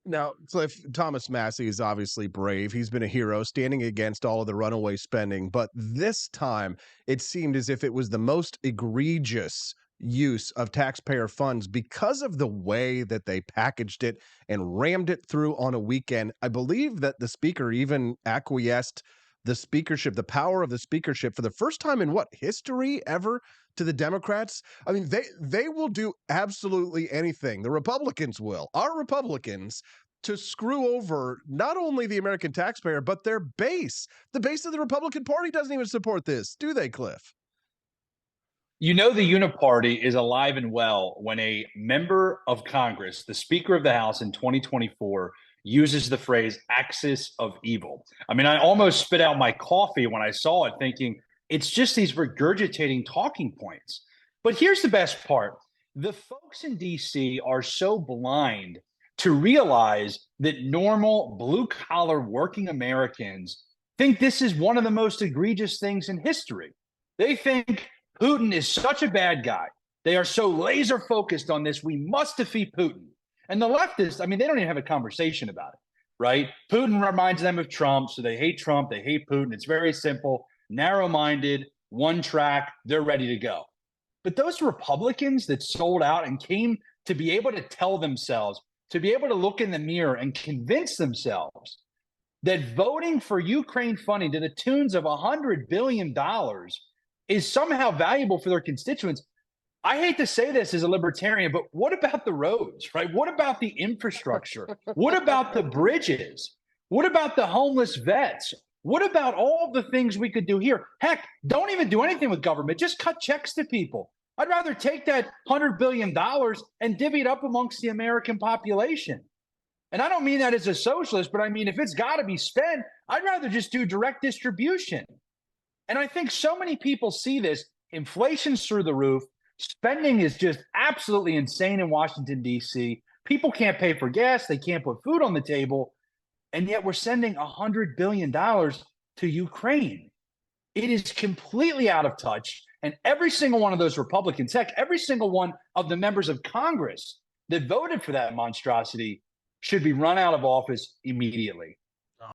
Now, Cliff, Thomas Massey is obviously brave. He's been a hero standing against all of the runaway spending. But this time, it seemed as if it was the most egregious use of taxpayer funds because of the way that they packaged it and rammed it through on a weekend. I believe that the speaker even acquiesced the speakership, the power of the speakership for the first time in what history ever to the Democrats. I mean, they will do absolutely anything. The Republicans will. Our Republicans to screw over not only the American taxpayer, but their base. The base of the Republican Party doesn't even support this, do they, Cliff? You know, the uniparty is alive and well when a member of Congress, the Speaker of the House in 2024, uses the phrase axis of evil. I mean, I almost spit out my coffee when I saw it, thinking it's just these regurgitating talking points. But here's the best part: the folks in DC are so blind to realize that normal blue collar working Americans think this is one of the most egregious things in history. They think Putin is such a bad guy. They are so laser focused on this. We must defeat Putin. And the leftists, I mean, they don't even have a conversation about it, right? Putin reminds them of Trump. So they hate Trump. They hate Putin. It's very simple, narrow minded, one track. They're ready to go. But those Republicans that sold out and came to be able to tell themselves, to be able to look in the mirror and convince themselves that voting for Ukraine funding to the tunes of $100 billion is somehow valuable for their constituents. I hate to say this as a libertarian, but what about the roads, right? What about the infrastructure? What about the bridges? What about the homeless vets? What about all the things we could do here? Heck, don't even do anything with government. Just cut checks to people. I'd rather take that $100 billion and divvy it up amongst the American population. And I don't mean that as a socialist, but I mean, if it's got to be spent, I'd rather just do direct distribution. And I think so many people see this. Inflation's through the roof. Spending is just absolutely insane in Washington, D.C. People can't pay for gas. They can't put food on the table. And yet we're sending $100 billion to Ukraine. It is completely out of touch. And every single one of those Republicans, heck, every single one of the members of Congress that voted for that monstrosity should be run out of office immediately.